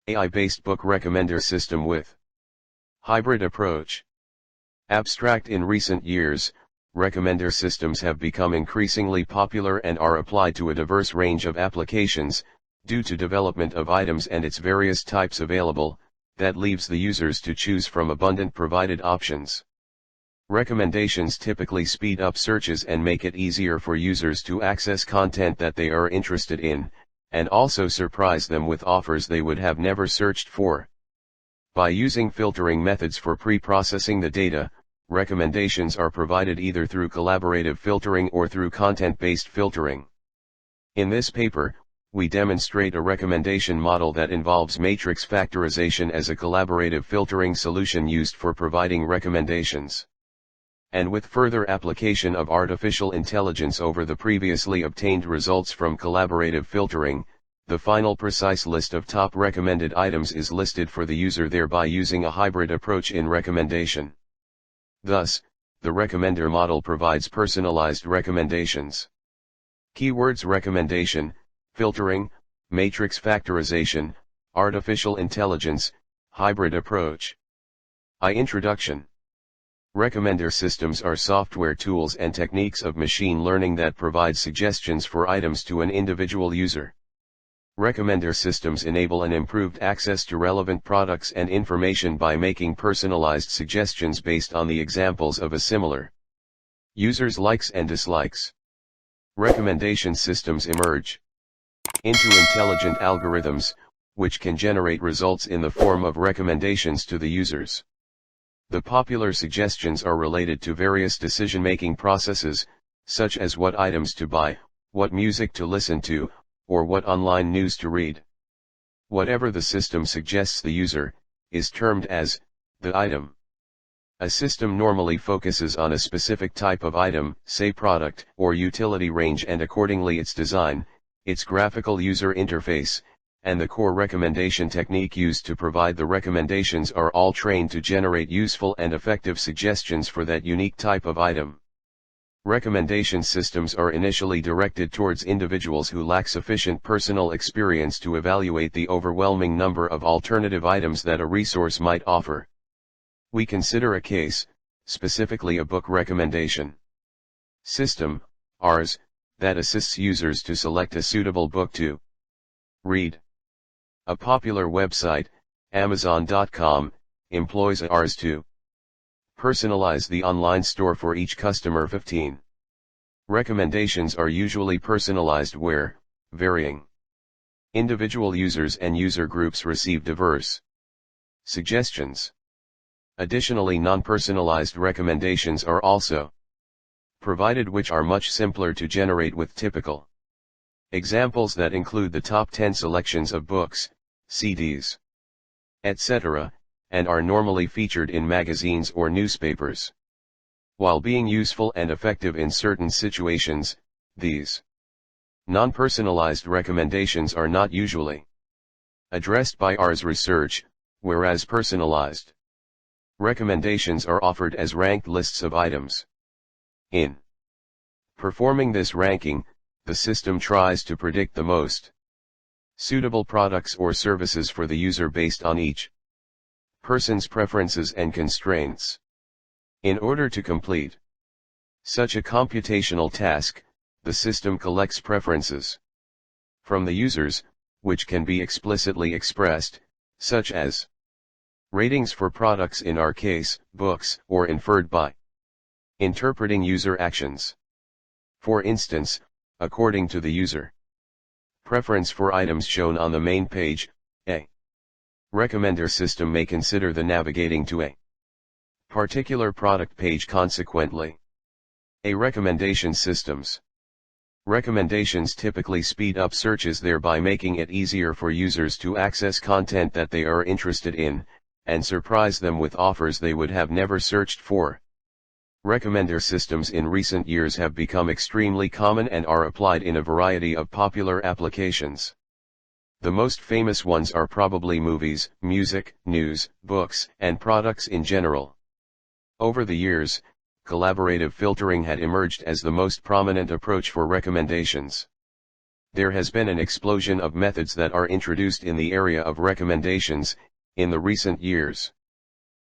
AI-based book recommender system with hybrid approach. Abstract. In recent years, recommender systems have become increasingly popular and are applied to a diverse range of applications, due to development of items and its various types available, that leaves the users to choose from abundant provided options. Recommendations typically speed up searches and make it easier for users to access content that they are interested in, and also surprise them with offers they would have never searched for. By using filtering methods for pre-processing the data, recommendations are provided either through collaborative filtering or through content-based filtering. In this paper, we demonstrate a recommendation model that involves matrix factorization as a collaborative filtering solution used for providing recommendations. And with further application of artificial intelligence over the previously obtained results from collaborative filtering, the final precise list of top recommended items is listed for the user, thereby using a hybrid approach in recommendation. Thus, the recommender model provides personalized recommendations. Keywords: recommendation, filtering, matrix factorization, artificial intelligence, hybrid approach. Introduction. Recommender systems are software tools and techniques of machine learning that provide suggestions for items to an individual user. Recommender systems enable an improved access to relevant products and information by making personalized suggestions based on the examples of a similar user's likes and dislikes. Recommendation systems emerge into intelligent algorithms, which can generate results in the form of recommendations to the users. The popular suggestions are related to various decision-making processes, such as what items to buy, what music to listen to, or what online news to read. Whatever the system suggests the user, is termed as the item. A system normally focuses on a specific type of item, say product or utility range, and accordingly its design, its graphical user interface, and the core recommendation technique used to provide the recommendations are all trained to generate useful and effective suggestions for that unique type of item. Recommendation systems are initially directed towards individuals who lack sufficient personal experience to evaluate the overwhelming number of alternative items that a resource might offer. We consider a case, specifically a book recommendation system, IJERT, that assists users to select a suitable book to read. A popular website, Amazon.com, employs IJERT to personalize the online store for each customer. 15. Recommendations are usually personalized where varying individual users and user groups receive diverse suggestions. Additionally, non-personalized recommendations are also provided, which are much simpler to generate with typical examples that include the top 10 selections of books, CDs, etc., and are normally featured in magazines or newspapers. While being useful and effective in certain situations, these non-personalized recommendations are not usually addressed by IJERT research, whereas personalized recommendations are offered as ranked lists of items. In performing this ranking, the system tries to predict the most suitable products or services for the user based on each person's preferences and constraints. In order to complete such a computational task, the system collects preferences from the users, which can be explicitly expressed, such as ratings for products, in our case, books, or inferred by interpreting user actions. For instance, according to the user preference for items shown on the main page, a recommender system may consider the navigating to a particular product page. Consequently, a recommendation system's recommendations typically speed up searches, thereby making it easier for users to access content that they are interested in, and surprise them with offers they would have never searched for. Recommender systems in recent years have become extremely common and are applied in a variety of popular applications. The most famous ones are probably movies, music, news, books, and products in general. Over the years, collaborative filtering had emerged as the most prominent approach for recommendations. There has been an explosion of methods that are introduced in the area of recommendations, in the recent years.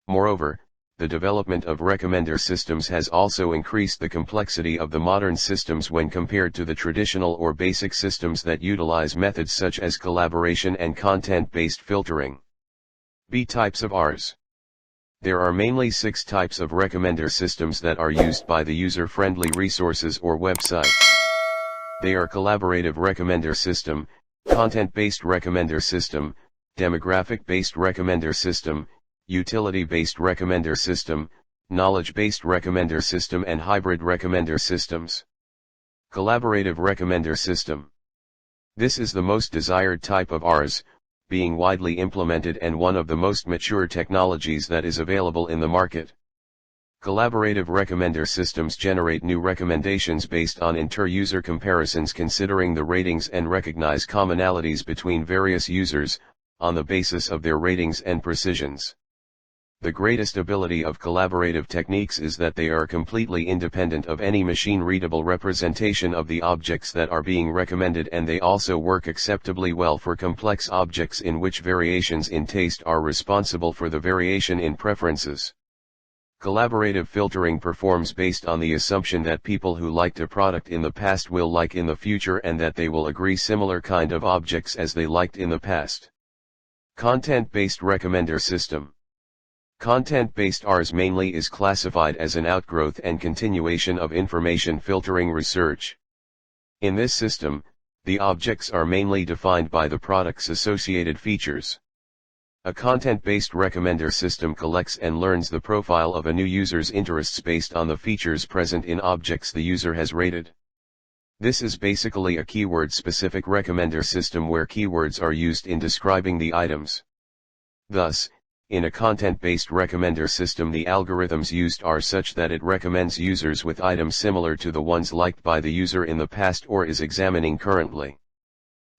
Moreover, the development of recommender systems has also increased the complexity of the modern systems when compared to the traditional or basic systems that utilize methods such as collaboration and content-based filtering. B types of Rs. There are mainly 6 types of recommender systems that are used by the user-friendly resources or websites. They are collaborative recommender system, content-based recommender system, demographic-based recommender system, utility-based recommender system, knowledge-based recommender system and hybrid recommender systems. Collaborative recommender system. This is the most desired type of Rs, being widely implemented and one of the most mature technologies that is available in the market. Collaborative recommender systems generate new recommendations based on inter-user comparisons considering the ratings and recognize commonalities between various users, on the basis of their ratings and precisions. The greatest ability of collaborative techniques is that they are completely independent of any machine-readable representation of the objects that are being recommended, and they also work acceptably well for complex objects in which variations in taste are responsible for the variation in preferences. Collaborative filtering performs based on the assumption that people who liked a product in the past will like in the future and that they will agree similar kind of objects as they liked in the past. Content-based recommender system. Content-based Rs mainly is classified as an outgrowth and continuation of information filtering research. In this system, the objects are mainly defined by the product's associated features. A content-based recommender system collects and learns the profile of a new user's interests based on the features present in objects the user has rated. This is basically a keyword-specific recommender system where keywords are used in describing the items. Thus, in a content-based recommender system the algorithms used are such that it recommends users with items similar to the ones liked by the user in the past or is examining currently.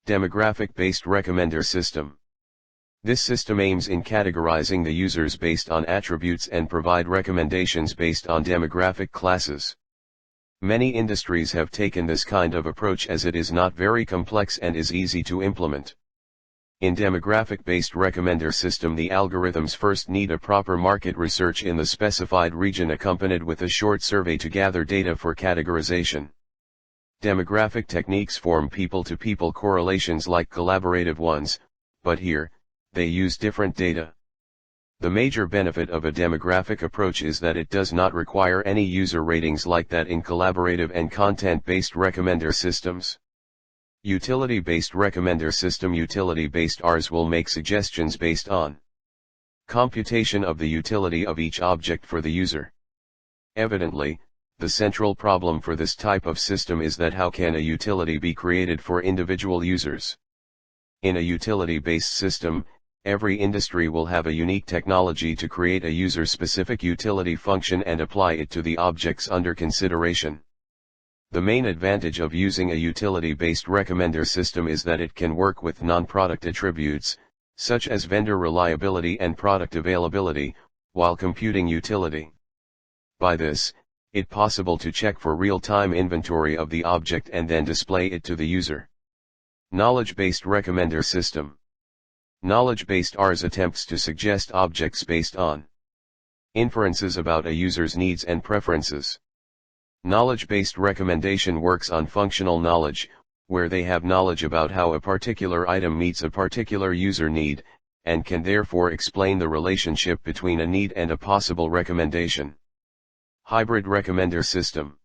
Demographic-based recommender system. This system aims in categorizing the users based on attributes and provide recommendations based on demographic classes. Many industries have taken this kind of approach as it is not very complex and is easy to implement. In demographic-based recommender system the algorithms first need a proper market research in the specified region accompanied with a short survey to gather data for categorization. Demographic techniques form people-to-people correlations like collaborative ones, but here, they use different data. The major benefit of a demographic approach is that it does not require any user ratings like that in collaborative and content-based recommender systems. Utility-based recommender system. Utility-based Rs will make suggestions based on computation of the utility of each object for the user. Evidently, the central problem for this type of system is that how can a utility be created for individual users? In a utility-based system, every industry will have a unique technology to create a user-specific utility function and apply it to the objects under consideration. The main advantage of using a utility-based recommender system is that it can work with non-product attributes, such as vendor reliability and product availability, while computing utility. By this, it's possible to check for real-time inventory of the object and then display it to the user. Knowledge-based recommender system. Knowledge-based Rs attempts to suggest objects based on inferences about a user's needs and preferences. Knowledge-based recommendation works on functional knowledge, where they have knowledge about how a particular item meets a particular user need, and can therefore explain the relationship between a need and a possible recommendation. Hybrid recommender system.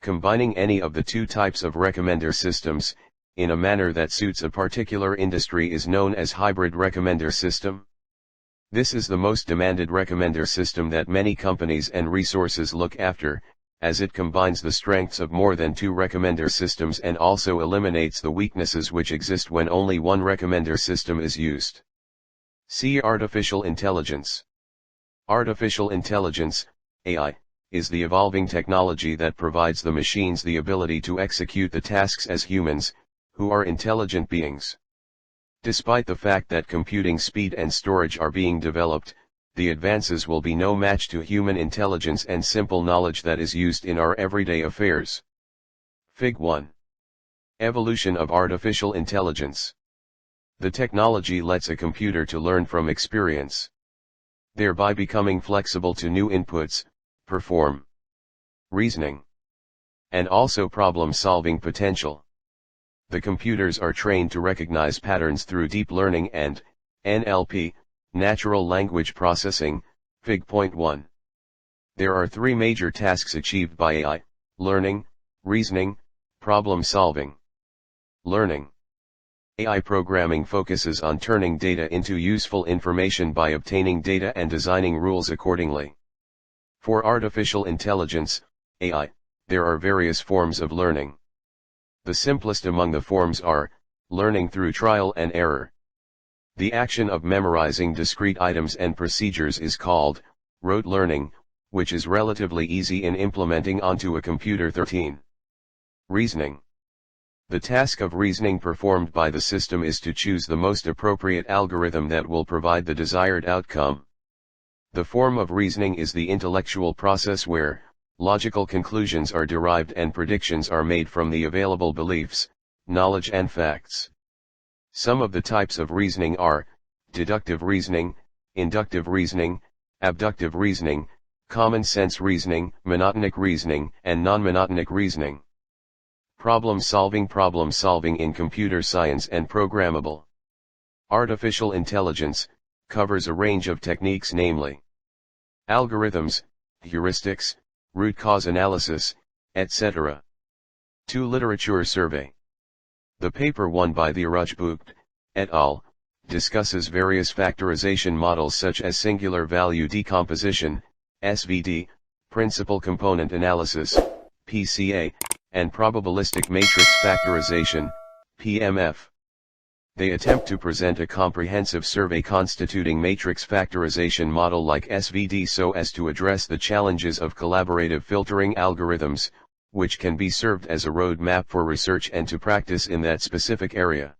Combining any of the two types of recommender systems, in a manner that suits a particular industry is known as hybrid recommender system. This is the most demanded recommender system that many companies and resources look after, as it combines the strengths of more than two recommender systems and also eliminates the weaknesses which exist when only one recommender system is used. See Artificial Intelligence. Artificial intelligence, AI, is the evolving technology that provides the machines the ability to execute the tasks as humans, who are intelligent beings. Despite the fact that computing speed and storage are being developed, the advances will be no match to human intelligence and simple knowledge that is used in our everyday affairs. Fig. 1. Evolution of artificial intelligence. The technology lets a computer to learn from experience, thereby becoming flexible to new inputs, perform reasoning, and also problem-solving potential. The computers are trained to recognize patterns through deep learning and NLP, natural language processing, Fig.1. There are three major tasks achieved by AI: learning, reasoning, problem-solving. Learning. AI programming focuses on turning data into useful information by obtaining data and designing rules accordingly. For artificial intelligence, AI, there are various forms of learning. The simplest among the forms are learning through trial and error. The action of memorizing discrete items and procedures is called rote learning, which is relatively easy in implementing onto a computer. 13. Reasoning. The task of reasoning performed by the system is to choose the most appropriate algorithm that will provide the desired outcome. The form of reasoning is the intellectual process where logical conclusions are derived and predictions are made from the available beliefs, knowledge and facts. Some of the types of reasoning are deductive reasoning, inductive reasoning, abductive reasoning, common sense reasoning, monotonic reasoning, and non-monotonic reasoning. Problem-solving in computer science and programmable. Artificial intelligence covers a range of techniques, namely algorithms, heuristics, root cause analysis, etc. 2. Literature survey. The paper 1 by the Rajbukt et al. Discusses various factorization models such as singular value decomposition, SVD, principal component analysis, PCA, and probabilistic matrix factorization, PMF. They attempt to present a comprehensive survey constituting matrix factorization model like SVD so as to address the challenges of collaborative filtering algorithms, which can be served as a roadmap for research and to practice in that specific area.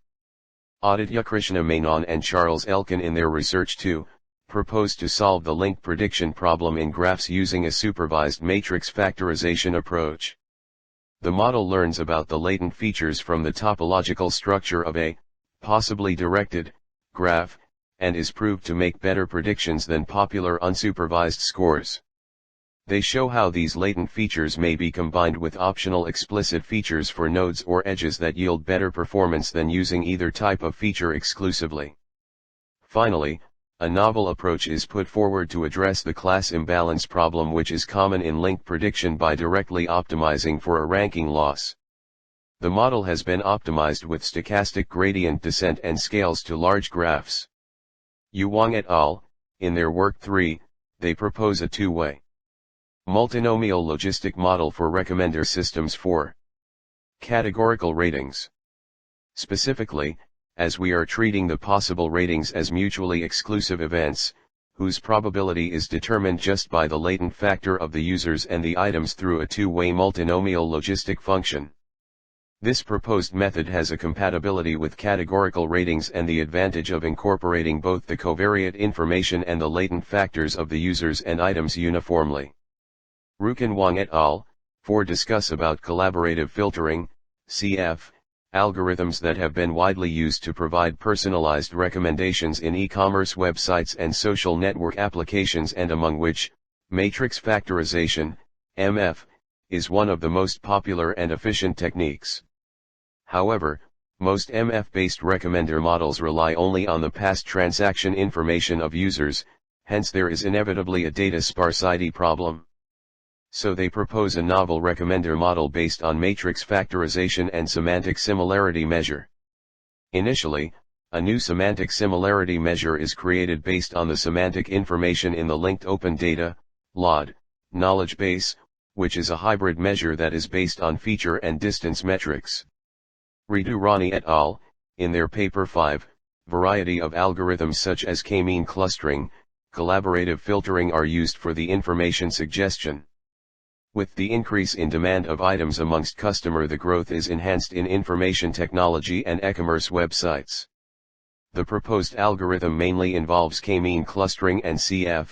Aditya Krishna Menon and Charles Elkin in their research 2, propose to solve the link prediction problem in graphs using a supervised matrix factorization approach. The model learns about the latent features from the topological structure of a, possibly directed, graph, and is proved to make better predictions than popular unsupervised scores. They show how these latent features may be combined with optional explicit features for nodes or edges that yield better performance than using either type of feature exclusively. Finally, a novel approach is put forward to address the class imbalance problem, which is common in link prediction, by directly optimizing for a ranking loss. The model has been optimized with stochastic gradient descent and scales to large graphs. Yu Wang et al., in their work 3, they propose a two-way multinomial logistic model for recommender systems for categorical ratings. Specifically, as we are treating the possible ratings as mutually exclusive events, whose probability is determined just by the latent factor of the users and the items through a two-way multinomial logistic function. This proposed method has a compatibility with categorical ratings and the advantage of incorporating both the covariate information and the latent factors of the users and items uniformly. Rukin Wang et al. 4 discuss about collaborative filtering, CF, algorithms that have been widely used to provide personalized recommendations in e-commerce websites and social network applications, and among which, matrix factorization, MF, is one of the most popular and efficient techniques. However, most MF-based recommender models rely only on the past transaction information of users, hence there is inevitably a data sparsity problem. So they propose a novel recommender model based on matrix factorization and semantic similarity measure. Initially, a new semantic similarity measure is created based on the semantic information in the linked open data, LOD, knowledge base, which is a hybrid measure that is based on feature and distance metrics. Ritu Rani et al., in their paper 5, variety of algorithms such as k-mean clustering, collaborative filtering are used for the information suggestion. With the increase in demand of items amongst customer, the growth is enhanced in information technology and e-commerce websites. The proposed algorithm mainly involves k-mean clustering and CF,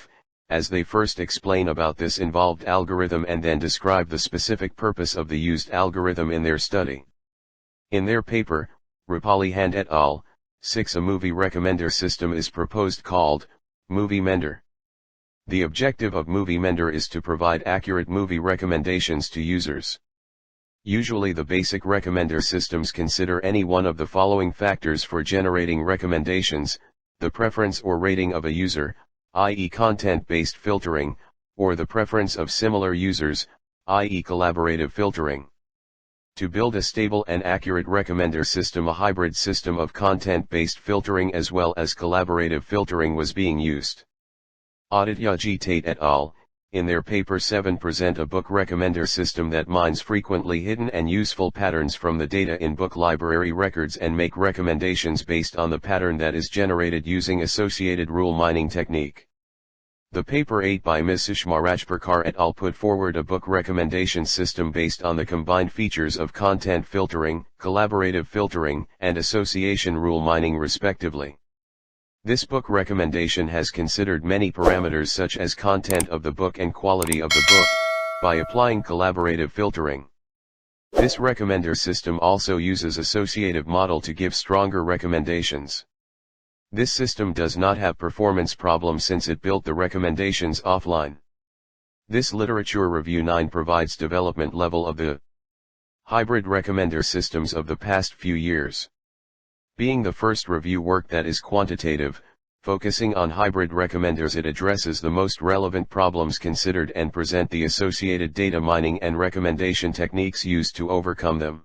as they first explain about this involved algorithm and then describe the specific purpose of the used algorithm in their study. In their paper, Rapali Hand et al., 6 a movie recommender system is proposed called Movie Mender. The objective of Movie Mender is to provide accurate movie recommendations to users. Usually the basic recommender systems consider any one of the following factors for generating recommendations: the preference or rating of a user, i.e. content-based filtering, or the preference of similar users, i.e. collaborative filtering. To build a stable and accurate recommender system, a hybrid system of content-based filtering as well as collaborative filtering was being used. Aditya Tate et al., in their paper 7 present a book recommender system that mines frequently hidden and useful patterns from the data in book library records and make recommendations based on the pattern that is generated using associated rule mining technique. The paper 8 by Ms. Sushma Rajpurkar et al. Put forward a book recommendation system based on the combined features of content filtering, collaborative filtering, and association rule mining respectively. This book recommendation has considered many parameters such as content of the book and quality of the book, by applying collaborative filtering. This recommender system also uses associative model to give stronger recommendations. This system does not have performance problems since it built the recommendations offline. This literature review 9 provides development level of the hybrid recommender systems of the past few years. Being the first review work that is quantitative, focusing on hybrid recommenders, it addresses the most relevant problems considered and present the associated data mining and recommendation techniques used to overcome them.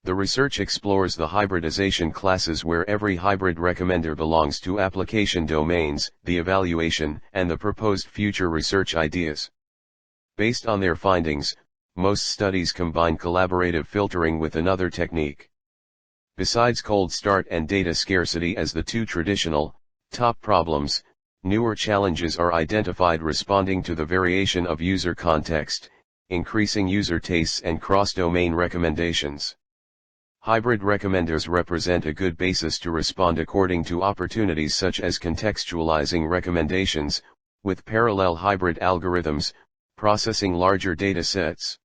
The research explores the hybridization classes where every hybrid recommender belongs to application domains, the evaluation, and the proposed future research ideas. Based on their findings, most studies combine collaborative filtering with another technique. Besides cold start and data scarcity as the two traditional, top problems, newer challenges are identified responding to the variation of user context, increasing user tastes and cross-domain recommendations. Hybrid recommenders represent a good basis to respond according to opportunities such as contextualizing recommendations, with parallel hybrid algorithms, processing larger data sets.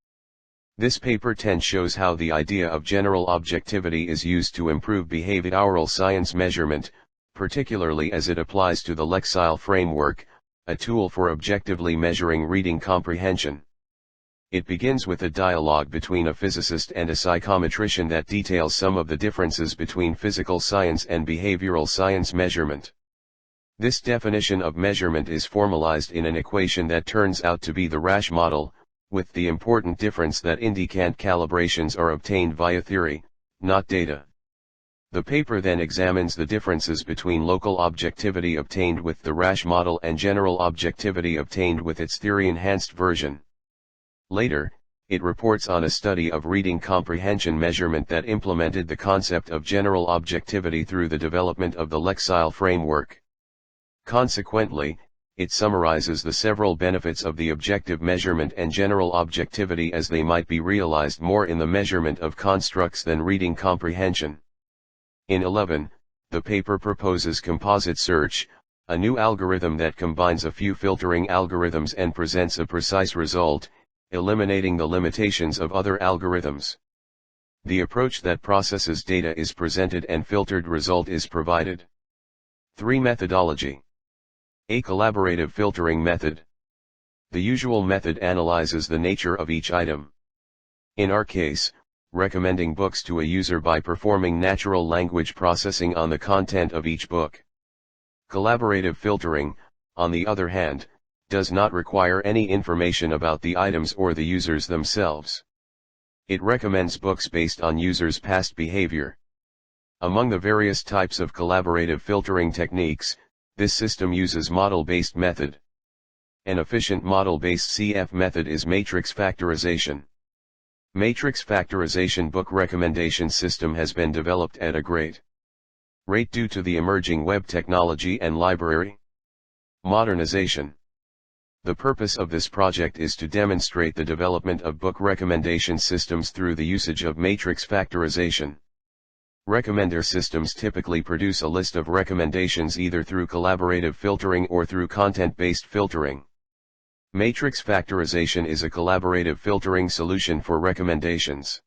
This paper 10 shows how the idea of general objectivity is used to improve behavioral science measurement, particularly as it applies to the Lexile framework, a tool for objectively measuring reading comprehension. It begins with a dialogue between a physicist and a psychometrician that details some of the differences between physical science and behavioral science measurement. This definition of measurement is formalized in an equation that turns out to be the Rasch model, with the important difference that indicant calibrations are obtained via theory, not data. The paper then examines the differences between local objectivity obtained with the Rasch model and general objectivity obtained with its theory-enhanced version. Later, it reports on a study of reading comprehension measurement that implemented the concept of general objectivity through the development of the Lexile framework. Consequently, it summarizes the several benefits of the objective measurement and general objectivity as they might be realized more in the measurement of constructs than reading comprehension. In 11, the paper proposes composite search, a new algorithm that combines a few filtering algorithms and presents a precise result, eliminating the limitations of other algorithms. The approach that processes data is presented and filtered result is provided. 3. Methodology. A collaborative filtering method. The usual method analyzes the nature of each item. In our case, recommending books to a user by performing natural language processing on the content of each book. Collaborative filtering, on the other hand, does not require any information about the items or the users themselves. It recommends books based on users' past behavior. Among the various types of collaborative filtering techniques, this system uses model-based method. An efficient model-based CF method is Matrix Factorization. Matrix Factorization book recommendation system has been developed at a great rate due to the emerging web technology and library modernization. The purpose of this project is to demonstrate the development of book recommendation systems through the usage of matrix factorization. Recommender systems typically produce a list of recommendations either through collaborative filtering or through content-based filtering. Matrix factorization is a collaborative filtering solution for recommendations.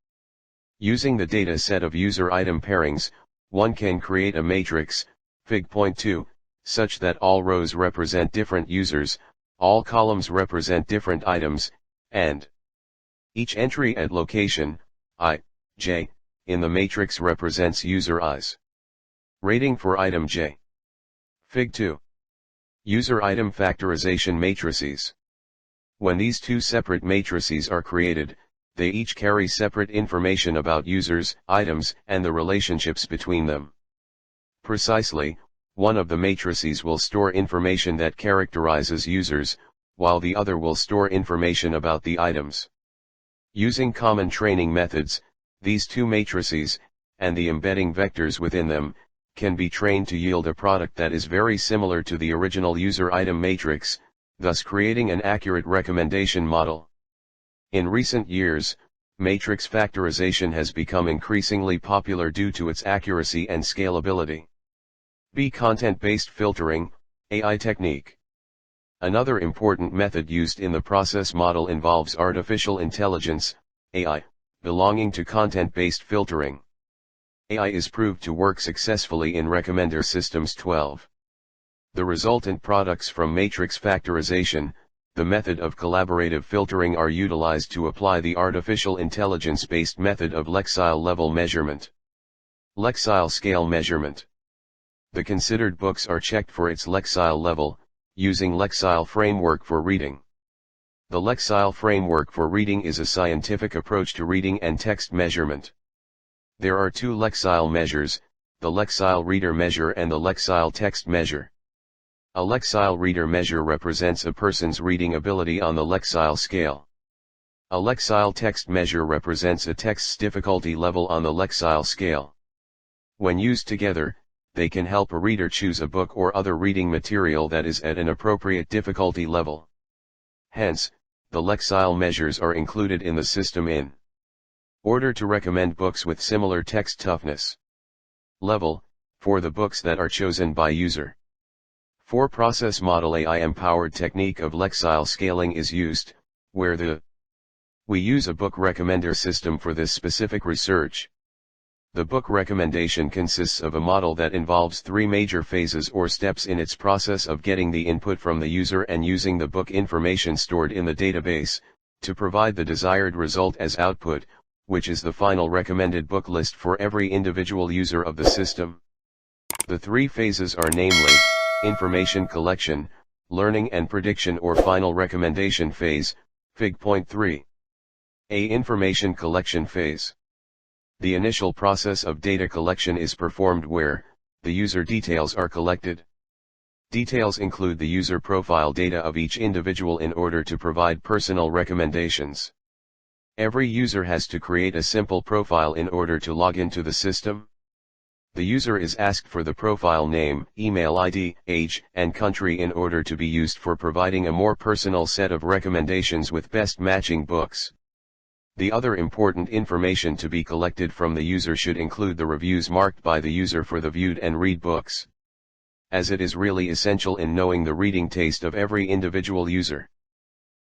Using the data set of user item pairings, one can create a matrix, Fig.2, such that all rows represent different users, all columns represent different items, and each entry at location, I, J, in the matrix represents user I's. Rating for item J. Fig 2. User item factorization matrices. When these two separate matrices are created, they each carry separate information about users, items, and the relationships between them. Precisely, one of the matrices will store information that characterizes users, while the other will store information about the items. Using common training methods, these two matrices, and the embedding vectors within them, can be trained to yield a product that is very similar to the original user item matrix, thus creating an accurate recommendation model. In recent years, matrix factorization has become increasingly popular due to its accuracy and scalability. B. Content-based filtering, AI technique. Another important method used in the process model involves artificial intelligence, AI, belonging to content-based filtering. AI is proved to work successfully in recommender systems 12. The resultant products from matrix factorization, the method of collaborative filtering, are utilized to apply the artificial intelligence-based method of Lexile level measurement. Lexile scale measurement. The considered books are checked for its Lexile level, using Lexile framework for reading. The Lexile framework for reading is a scientific approach to reading and text measurement. There are two Lexile measures, the Lexile reader measure and the Lexile text measure. A Lexile reader measure represents a person's reading ability on the Lexile scale. A Lexile text measure represents a text's difficulty level on the Lexile scale. When used together, they can help a reader choose a book or other reading material that is at an appropriate difficulty level. Hence, the Lexile measures are included in the system in order to recommend books with similar text toughness level, for the books that are chosen by user. For process model AI-empowered technique of Lexile scaling is used, where we use a book recommender system for this specific research. The book recommendation consists of a model that involves three major phases or steps in its process of getting the input from the user and using the book information stored in the database, to provide the desired result as output, which is the final recommended book list for every individual user of the system. The three phases are namely, information collection, learning and prediction or final recommendation phase, Fig.3. A. Information collection phase. The initial process of data collection is performed where the user details are collected. Details include the user profile data of each individual in order to provide personal recommendations. Every user has to create a simple profile in order to log into the system. The user is asked for the profile name, email ID, age, and country in order to be used for providing a more personal set of recommendations with best matching books. The other important information to be collected from the user should include the reviews marked by the user for the viewed and read books, as it is really essential in knowing the reading taste of every individual user.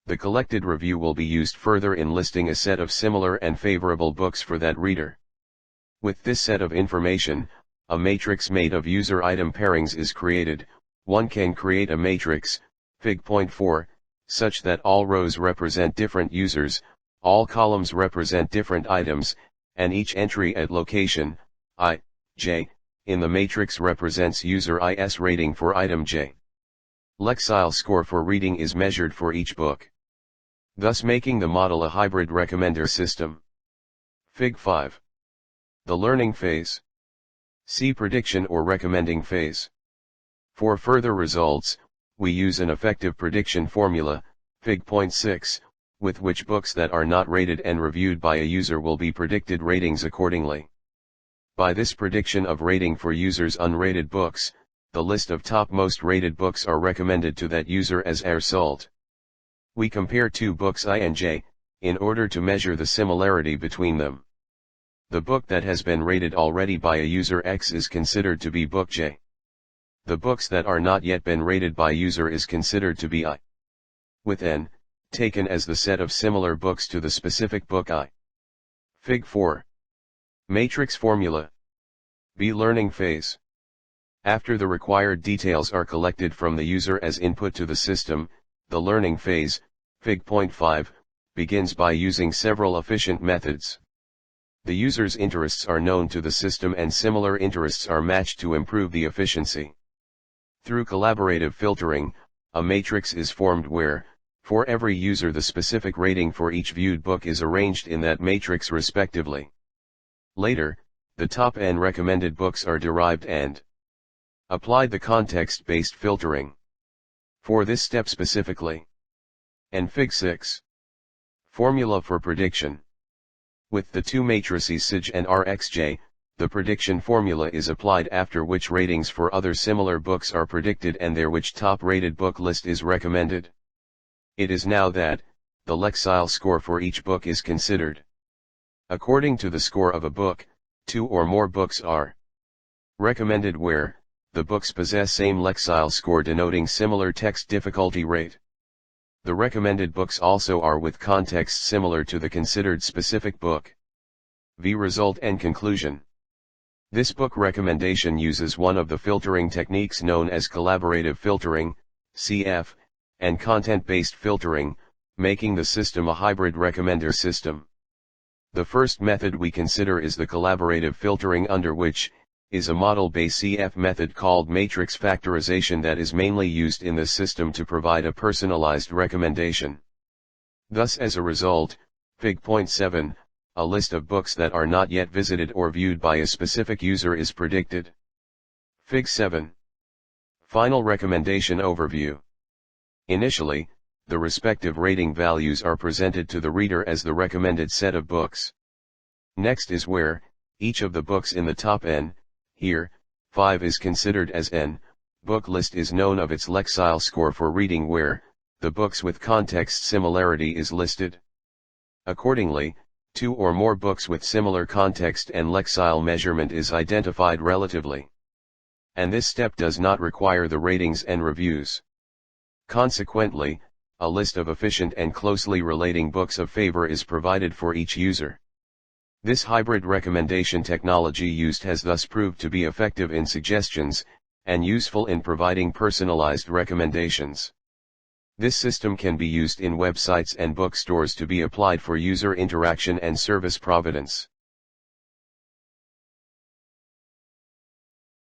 The collected review will be used further in listing a set of similar and favorable books for that reader. With this set of information, a matrix made of user item pairings is created. One can create a matrix, Fig.4, such that all rows represent different users, all columns represent different items, and each entry at location, I, J, in the matrix represents user I's rating for item J. Lexile score for reading is measured for each book, thus making the model a hybrid recommender system. Fig. 5. The learning phase. See prediction or recommending phase. For further results, we use an effective prediction formula, Fig.6, with which books that are not rated and reviewed by a user will be predicted ratings accordingly. By this prediction of rating for users' unrated books, the list of top most rated books are recommended to that user as a result. We compare two books I and J, in order to measure the similarity between them. The book that has been rated already by a user X is considered to be book J. The books that are not yet been rated by user is considered to be I, with N, taken as the set of similar books to the specific book I. Fig. 4. Matrix formula. B. Learning phase. After the required details are collected from the user as input to the system, the learning phase, Fig.5, begins by using several efficient methods. The user's interests are known to the system and similar interests are matched to improve the efficiency. Through collaborative filtering, a matrix is formed where, for every user, the specific rating for each viewed book is arranged in that matrix respectively. Later, the top n recommended books are derived and applied the context-based filtering. For this step specifically. And Fig 6. Formula for prediction. With the two matrices Sig and Rxj, the prediction formula is applied after which ratings for other similar books are predicted and their which top-rated book list is recommended. It is now that, the Lexile score for each book is considered. According to the score of a book, two or more books are recommended where, the books possess same Lexile score denoting similar text difficulty rate. The recommended books also are with context similar to the considered specific book. V. Result and conclusion. This book recommendation uses one of the filtering techniques known as collaborative filtering, CF, and content-based filtering, making the system a hybrid recommender system. The first method we consider is the collaborative filtering, under which is a model-based CF method called Matrix Factorization that is mainly used in the system to provide a personalized recommendation. Thus, as a result, Fig.7, a list of books that are not yet visited or viewed by a specific user is predicted. Fig 7. Final recommendation overview. Initially, the respective rating values are presented to the reader as the recommended set of books. Next is where, each of the books in the top n, here, 5 is considered as n, book list is known of its Lexile score for reading where, the books with context similarity is listed. Accordingly, two or more books with similar context and Lexile measurement is identified relatively. And this step does not require the ratings and reviews. Consequently, a list of efficient and closely relating books of favor is provided for each user. This hybrid recommendation technology used has thus proved to be effective in suggestions, and useful in providing personalized recommendations. This system can be used in websites and bookstores to be applied for user interaction and service providence.